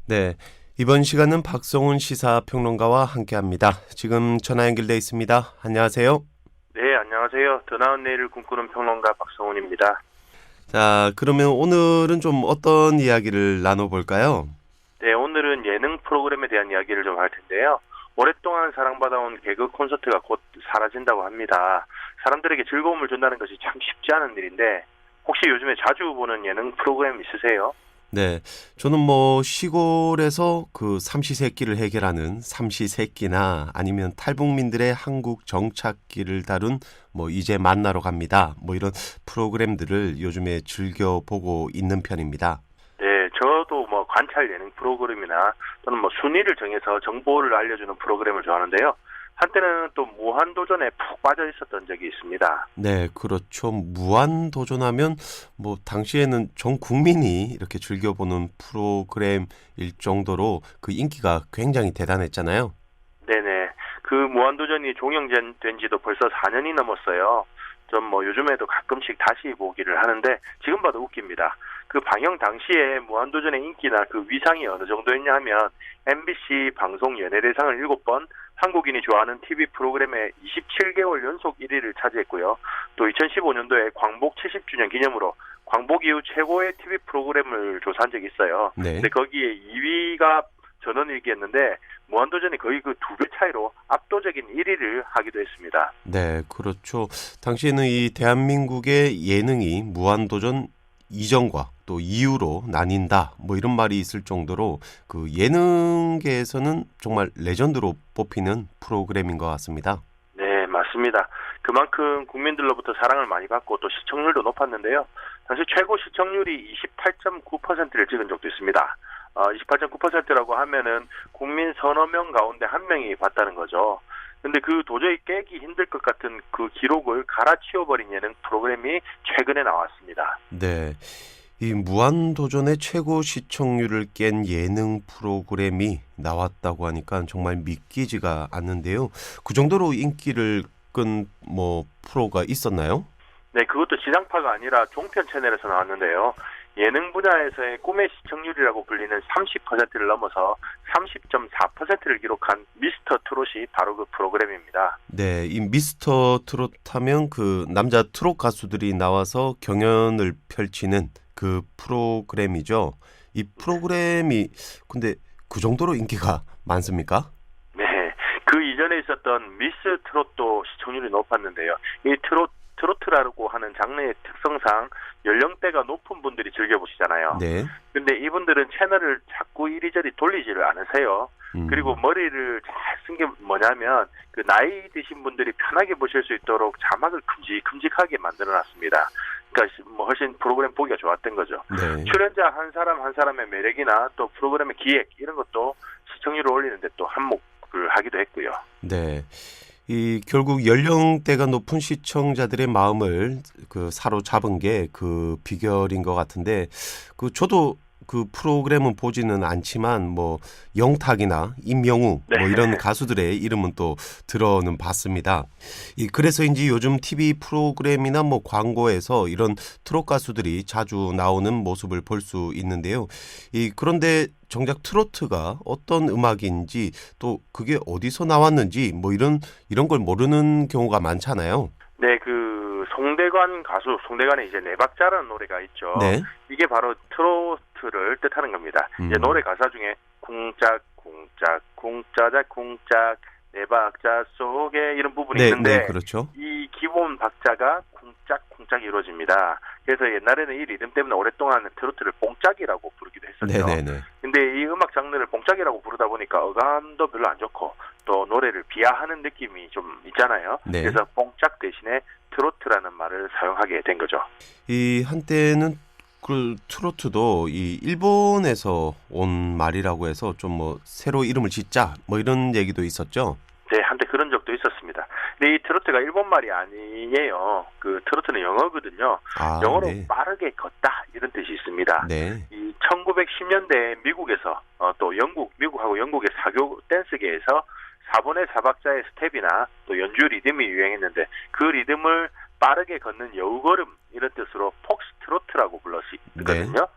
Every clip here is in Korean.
네, 이번 시간은 박성훈 시사평론가와 함께합니다. 지금 전화 연결돼 있습니다. 안녕하세요. 네, 안녕하세요. 더 나은 내일을 꿈꾸는 평론가 박성훈입니다. 자, 그러면 오늘은 좀 어떤 이야기를 나눠볼까요? 네, 오늘은 예능 프로그램에 대한 이야기를 좀 할 텐데요. 오랫동안 사랑받아온 개그 콘서트가 곧 사라진다고 합니다. 사람들에게 즐거움을 준다는 것이 참 쉽지 않은 일인데 혹시 요즘에 자주 보는 예능 프로그램 있으세요? 네, 저는 시골에서 그 삼시세끼를 해결하는 삼시세끼나 아니면 탈북민들의 한국 정착기를 다룬 이제 만나러 갑니다. 이런 프로그램들을 요즘에 즐겨 보고 있는 편입니다. 네, 저도 관찰 예능 프로그램이나 또는 순위를 정해서 정보를 알려주는 프로그램을 좋아하는데요. 한때는 또 무한도전에 푹 빠져 있었던 적이 있습니다. 네, 그렇죠. 무한도전하면 당시에는 전 국민이 이렇게 즐겨보는 프로그램일 정도로 그 인기가 굉장히 대단했잖아요. 네네. 그 무한도전이 종영된 지도 벌써 4년이 넘었어요. 전 요즘에도 가끔씩 다시 보기를 하는데 지금 봐도 웃깁니다. 그 방영 당시에 무한도전의 인기나 그 위상이 어느 정도였냐 하면 MBC 방송 연예대상을 7번, 한국인이 좋아하는 TV 프로그램에 27개월 연속 1위를 차지했고요. 또 2015년도에 광복 70주년 기념으로 광복 이후 최고의 TV 프로그램을 조사한 적이 있어요. 네. 근데 거기에 2위가 전원일기였는데 무한도전이 거의 그 2배 차이로 압도적인 1위를 하기도 했습니다. 네, 그렇죠. 당시에는 이 대한민국의 예능이 무한도전 이전과 또 이후로 나뉜다. 이런 말이 있을 정도로 그 예능계에서는 정말 레전드로 뽑히는 프로그램인 것 같습니다. 네, 맞습니다. 그만큼 국민들로부터 사랑을 많이 받고 또 시청률도 높았는데요. 당시 최고 시청률이 28.9%를 찍은 적도 있습니다. 28.9%라고 하면은 국민 서너 명 가운데 한 명이 봤다는 거죠. 근데 그 도저히 깨기 힘들 것 같은 그 기록을 갈아치워버린 예능 프로그램이 최근에 나왔습니다. 네. 이 무한도전의 최고 시청률을 깬 예능 프로그램이 나왔다고 하니까 정말 믿기지가 않는데요. 그 정도로 인기를 끈 프로가 있었나요? 네, 그것도 지상파가 아니라 종편 채널에서 나왔는데요. 예능 분야에서의 꿈의 시청률이라고 불리는 30%를 넘어서 30.4%를 기록한 미스터 트롯이 바로 그 프로그램입니다. 네, 이 미스터 트롯 하면 그 남자 트롯 가수들이 나와서 경연을 펼치는 그 프로그램이죠. 이 프로그램이 근데 그 정도로 인기가 많습니까? 네, 그 이전에 있었던 미스 트롯도 시청률이 높았는데요. 이 트로트라고 하는 장르의 특성상 연령대가 높은 분들이 즐겨보시잖아요. 네. 근데 이분들은 채널을 자꾸 이리저리 돌리지를 않으세요. 그리고 머리를 잘 쓴 게 뭐냐면 그 나이 드신 분들이 편하게 보실 수 있도록 자막을 큼직큼직하게 만들어놨습니다. 그러니까 훨씬 프로그램 보기가 좋았던 거죠. 네. 출연자 한 사람 한 사람의 매력이나 또 프로그램의 기획 이런 것도 시청률을 올리는데 또 한몫을 하기도 했고요. 네. 이 결국 연령대가 높은 시청자들의 마음을 그 사로잡은 게 그 비결인 것 같은데 저도 그 프로그램은 보지는 않지만 영탁이나 임영웅 네. 이런 가수들의 이름은 또 들어는 봤습니다. 그래서인지 요즘 TV 프로그램이나 광고에서 이런 트롯 가수들이 자주 나오는 모습을 볼 수 있는데요. 그런데 정작 트로트가 어떤 음악인지 또 그게 어디서 나왔는지 이런 걸 모르는 경우가 많잖아요. 네, 그 송대관의 이제 네 박자라는 노래가 있죠. 네. 이게 바로 트로트를 뜻하는 겁니다. 이제 노래 가사 중에 쿵짝 쿵짝 쿵짜작 쿵짝 네 박자 속에 이런 부분이 있는데 네, 그렇죠. 이 기본 박자가 쿵짝쿵짝 이루어집니다. 그래서 옛날에는 이 리듬 때문에 오랫동안 트로트를 뽕짝이라고 부르기도 했었죠. 네네네. 근데 이 음악 장르를 뽕짝이라고 부르다 보니까 어감도 별로 안 좋고 또 노래를 비하하는 느낌이 좀 있잖아요. 네. 그래서 뽕짝 대신에 트로트라는 말을 사용하게 된 거죠. 이 한때는 그 트로트도 이 일본에서 온 말이라고 해서 좀 새로 이름을 짓자 이런 얘기도 있었죠. 네, 한때 그런 적도 있었습니다. 근데 이 트로트가 일본 말이 아니에요. 그 트로트는 영어거든요. 영어로 네. 빠르게 걷다 이런 뜻이 있습니다. 네. 이 1910년대 미국에서 또 미국하고 영국의 사교 댄스계에서 4번의 4박자의 스텝이나 또 연주 리듬이 유행했는데 그 리듬을 빠르게 걷는 여우걸음 이런 뜻으로 폭스트로트라고 불렀거든요.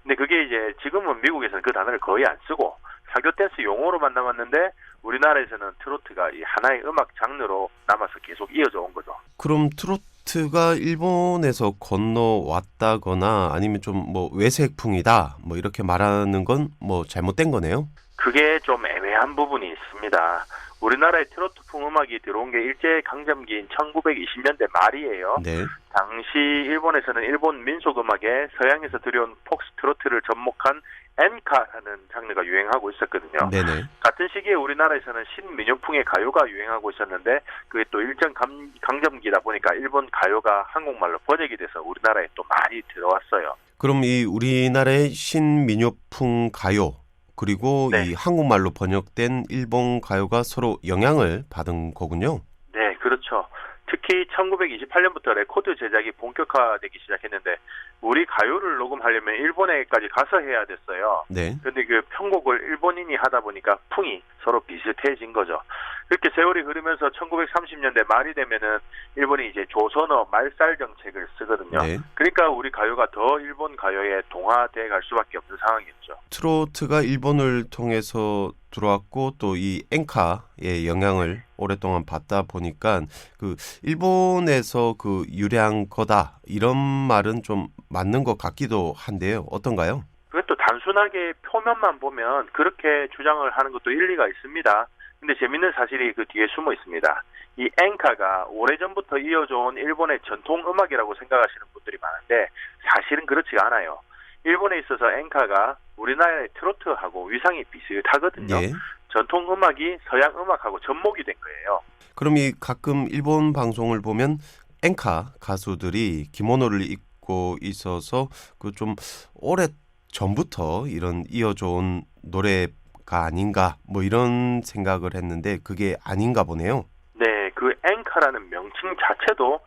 근데 그게 이제 지금은 미국에서는 그 단어를 거의 안 쓰고 사교 댄스 용어로만 남았는데 우리나라에서는 트로트가 이 하나의 음악 장르로 남아서 계속 이어져 온 거죠. 그럼 트로트가 일본에서 건너왔다거나 아니면 좀 뭐 외색풍이다 뭐 이렇게 말하는 건 뭐 잘못된 거네요? 그게 좀 애매한 부분이 있습니다. 우리나라에 트로트풍 음악이 들어온 게 일제 강점기인 1920년대 말이에요. 네. 당시 일본에서는 일본 민속 음악에 서양에서 들여온 폭스트로트를 접목한 엔카라는 장르가 유행하고 있었거든요. 네네. 같은 시기에 우리나라에서는 신민요풍의 가요가 유행하고 있었는데 그게 또 일정 강점기다 보니까 일본 가요가 한국말로 번역이 돼서 우리나라에 또 많이 들어왔어요. 그럼 이 우리나라의 신민요풍 가요 그리고 네. 이 한국말로 번역된 일본 가요가 서로 영향을 받은 거군요. 네, 그렇죠. 특히 1928년부터 레코드 제작이 본격화되기 시작했는데 우리 가요를 녹음하려면 일본에까지 가서 해야 됐어요. 네. 그런데 그 편곡을 일본인이 하다 보니까 풍이 서로 비슷해진 거죠. 그렇게 세월이 흐르면서 1930년대 말이 되면은 일본이 이제 조선어 말살 정책을 쓰거든요. 네. 그러니까 우리 가요가 더 일본 가요에 동화돼 갈 수밖에 없는 상황이었죠. 트로트가 일본을 통해서 들어왔고 또 이 엔카의 영향을 오랫동안 받다 보니까 그 일본에서 그 유래한 거다 이런 말은 좀 맞는 것 같기도 한데요. 어떤가요? 그것도 단순하게 표면만 보면 그렇게 주장을 하는 것도 일리가 있습니다. 근데 재밌는 사실이 그 뒤에 숨어 있습니다. 이 엔카가 오래전부터 이어져 온 일본의 전통 음악이라고 생각하시는 분들이 많은데 사실은 그렇지가 않아요. 일본에 있어서 엔카가 우리나라의 트로트하고 위상이 비슷하거든요. 예. 전통 음악이 서양 음악하고 접목이 된 거예요. 그럼 이 가끔 일본 방송을 보면 엔카 가수들이 기모노를 입고 있어서 그 좀 오래 전부터 이런 이어져 온 노래가 아닌가 뭐 이런 생각을 했는데 그게 아닌가 보네요. 네, 그 엔카라는 명칭 자체도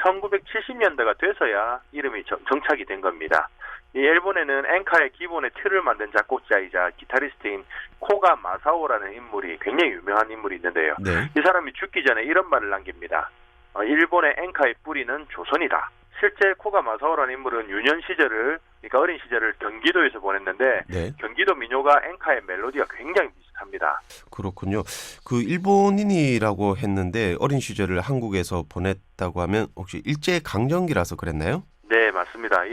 1970년대가 돼서야 이름이 정착이 된 겁니다. 이 일본에는 엔카의 기본의 틀을 만든 작곡자이자 기타리스트인 코가 마사오라는 인물이 굉장히 유명한 인물이 있는데요. 네. 이 사람이 죽기 전에 이런 말을 남깁니다. 일본의 엔카의 뿌리는 조선이다. 실제 코가 마사오라는 인물은 유년 시절을, 그러니까 어린 시절을 경기도에서 보냈는데 네. 경기도 민요가 엔카의 멜로디가 굉장히 비슷합니다. 그렇군요. 그 일본인이라고 했는데 어린 시절을 한국에서 보냈다고 하면 혹시 일제 강점기라서 그랬나요? 네, 맞습니다.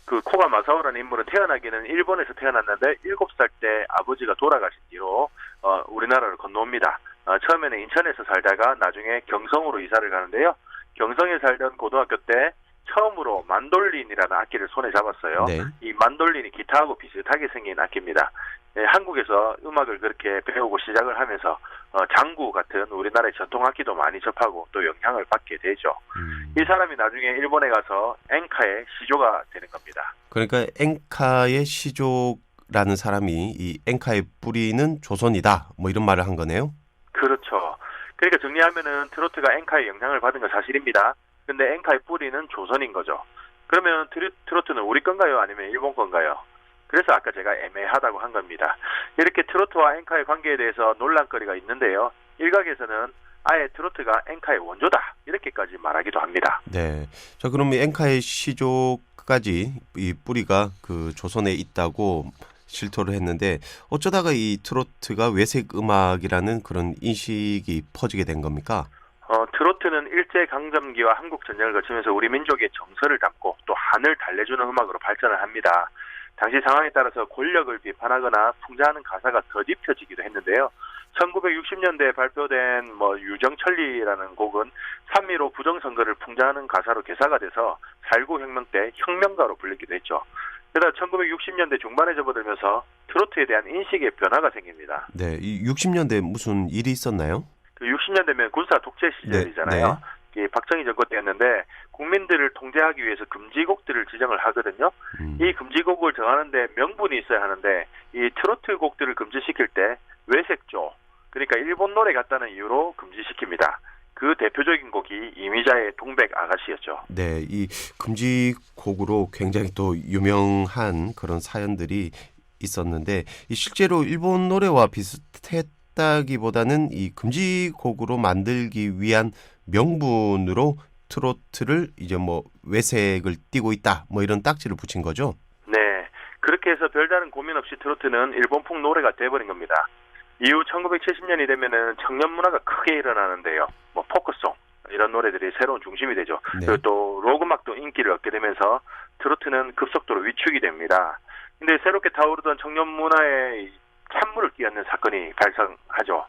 그 코가 마사오라는 인물은 태어나기는 일본에서 태어났는데 7살 때 아버지가 돌아가신 뒤로 우리나라를 건너옵니다. 처음에는 인천에서 살다가 나중에 경성으로 이사를 가는데요. 경성에 살던 고등학교 때 처음으로 만돌린이라는 악기를 손에 잡았어요. 네. 이 만돌린이 기타하고 비슷하게 생긴 악기입니다. 네, 한국에서 음악을 그렇게 배우고 시작을 하면서 장구 같은 우리나라의 전통 악기도 많이 접하고 또 영향을 받게 되죠. 이 사람이 나중에 일본에 가서 엔카의 시조가 되는 겁니다. 그러니까 엔카의 시조라는 사람이 이 엔카의 뿌리는 조선이다 뭐 이런 말을 한 거네요. 그렇죠. 그러니까 정리하면은 트로트가 엔카의 영향을 받은 건 사실입니다. 근데 엔카의 뿌리는 조선인 거죠. 그러면 트로트는 우리 건가요? 아니면 일본 건가요? 그래서 아까 제가 애매하다고 한 겁니다. 이렇게 트로트와 엔카의 관계에 대해서 논란거리가 있는데요. 일각에서는 아예 트로트가 엔카의 원조다 이렇게까지 말하기도 합니다. 네. 자, 그럼 이 엔카의 시조까지 이 뿌리가 그 조선에 있다고 실토를 했는데 어쩌다가 이 트로트가 외색 음악이라는 그런 인식이 퍼지게 된 겁니까? 트로트는 일제 강점기와 한국 전쟁을 거치면서 우리 민족의 정서를 담고 또 한을 달래주는 음악으로 발전을 합니다. 당시 상황에 따라서 권력을 비판하거나 풍자하는 가사가 덧입혀지기도 했는데요. 1960년대에 발표된 유정천리라는 곡은 3.15 부정선거를 풍자하는 가사로 개사가 돼서 4.19 혁명 때 혁명가로 불리기도 했죠. 그러다 1960년대 중반에 접어들면서 트로트에 대한 인식의 변화가 생깁니다. 네, 이 60년대 무슨 일이 있었나요? 그 60년대면 군사 독재 시절이잖아요. 네. 박정희 정권 때였는데 국민들을 통제하기 위해서 금지곡들을 지정을 하거든요. 이 금지곡을 정하는데 명분이 있어야 하는데 이 트로트 곡들을 금지시킬 때 외색조, 그러니까 일본 노래 같다는 이유로 금지시킵니다. 그 대표적인 곡이 이미자의 동백 아가씨였죠. 네, 이 금지곡으로 굉장히 또 유명한 그런 사연들이 있었는데 이 실제로 일본 노래와 비슷했다기보다는 이 금지곡으로 만들기 위한 명분으로 트로트를 이제 외색을 띠고 있다 이런 딱지를 붙인 거죠. 네, 그렇게 그래서 별다른 고민 없이 트로트는 일본풍 노래가 돼버린 겁니다. 이후 1970년이 되면은 청년 문화가 크게 일어나는데요. 뭐 포크송 이런 노래들이 새로운 중심이 되죠. 네. 그리고 또 록음악도 인기를 얻게 되면서 트로트는 급속도로 위축이 됩니다. 근데 새롭게 타오르던 청년 문화에 찬물을 끼얹는 사건이 발생하죠.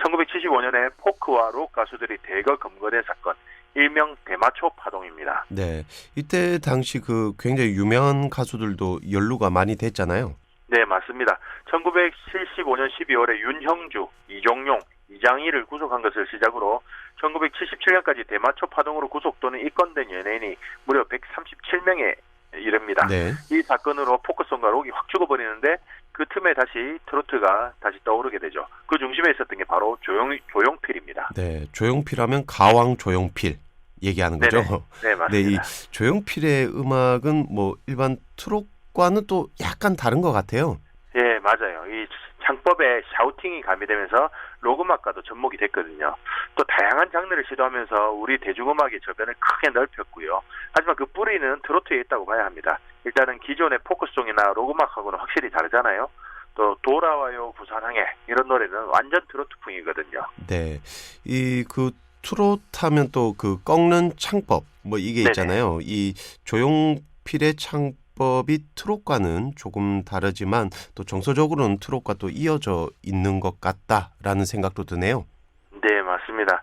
1975년에 포크와 록 가수들이 대거 검거된 사건, 일명 대마초 파동입니다. 네. 이때 당시 그 굉장히 유명한 가수들도 연루가 많이 됐잖아요. 네, 맞습니다. 1975년 12월에 윤형주, 이종용, 이장희를 구속한 것을 시작으로 1977년까지 대마초 파동으로 구속 또는 입건된 연예인이 무려 137명에 이릅니다. 네. 이 사건으로 포크송과 록이 확 죽어버리는데 그 틈에 다시 트로트가 다시 떠오르게 되죠. 그 중심에 있었던 게 바로 조용필입니다. 네. 조용필하면 가왕 조용필 얘기하는 거죠. 네, 맞습니다. 네, 이 조용필의 음악은 뭐 일반 트롯과는 또 약간 다른 것 같아요. 예, 맞아요. 이 창법에 샤우팅이 가미되면서 록음악과도 접목이 됐거든요. 또 다양한 장르를 시도하면서 우리 대중음악의 저변을 크게 넓혔고요. 하지만 그 뿌리는 트로트에 있다고 봐야 합니다. 일단은 기존의 포크송이나 록음악하고는 확실히 다르잖아요. 또 돌아와요 부산항해 이런 노래는 완전 트로트풍이거든요. 네. 이 그 트롯 하면 또 그 꺾는 창법 뭐 이게 네네. 있잖아요. 이 조용필의 창법이 트롯과는 조금 다르지만 또 정서적으로는 트롯과 또 이어져 있는 것 같다라는 생각도 드네요. 네, 맞습니다.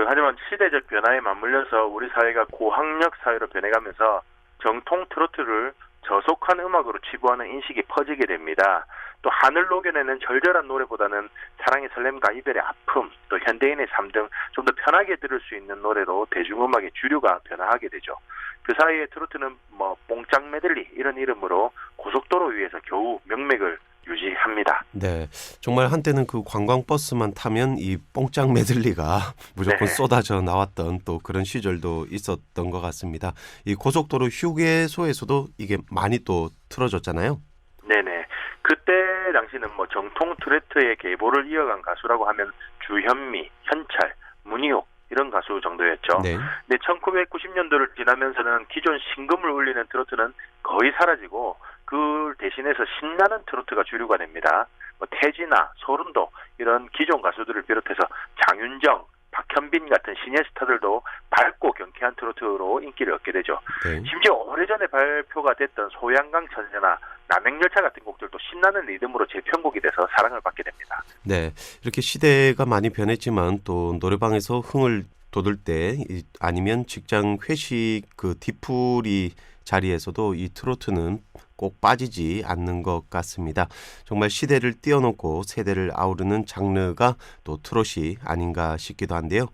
하지만 시대적 변화에 맞물려서 우리 사회가 고학력 사회로 변해가면서 정통 트로트를 저속한 음악으로 치부하는 인식이 퍼지게 됩니다. 또 하늘 녹여내는 절절한 노래보다는 사랑의 설렘과 이별의 아픔, 또 현대인의 삶 등 좀 더 편하게 들을 수 있는 노래로 대중음악의 주류가 변화하게 되죠. 그 사이에 트로트는 뭐 뽕짝 메들리 이런 이름으로 고속도로 위에서 겨우 명맥을 유지합니다. 네, 정말 한때는 그 관광버스만 타면 이 뽕짝 메들리가 무조건 네. 쏟아져 나왔던 또 그런 시절도 있었던 것 같습니다. 이 고속도로 휴게소에서도 이게 많이 또 틀어졌잖아요. 네네. 그때 당시는 뭐 정통 트로트의 계보를 이어간 가수라고 하면 주현미, 현찰, 문희옥 이런 가수 정도였죠. 네. 근데 1990년도를 지나면서는 기존 신금을 울리는 트로트는 거의 사라지고 그 대신해서 신나는 트로트가 주류가 됩니다. 뭐 태진아, 소름도 이런 기존 가수들을 비롯해서 장윤정, 박현빈 같은 신예 스타들도 밝고 경쾌한 트로트로 인기를 얻게 되죠. 네. 심지어 오래전에 발표가 됐던 소양강 천녀나 남행열차 같은 곡들도 신나는 리듬으로 재편곡이 돼서 사랑을 받게 됩니다. 네, 이렇게 시대가 많이 변했지만 또 노래방에서 흥을 돋을 때 아니면 직장 회식 그 뒤풀이 자리에서도 이 트로트는 꼭 빠지지 않는 것 같습니다. 정말 시대를 뛰어넘고 세대를 아우르는 장르가 또 트롯이 아닌가 싶기도 한데요.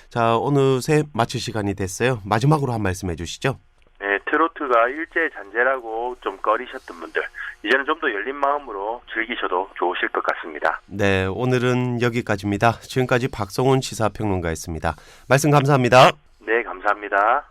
자, 어느새 마칠 시간이 됐어요. 마지막으로 한 말씀 해주시죠. 네, 트로트가 일제잔재라고 좀 꺼리셨던 분들 이제는 좀 더 열린 마음으로 즐기셔도 좋으실 것 같습니다. 네, 오늘은 여기까지입니다. 지금까지 박성훈 시사평론가였습니다. 말씀 감사합니다. 네, 감사합니다.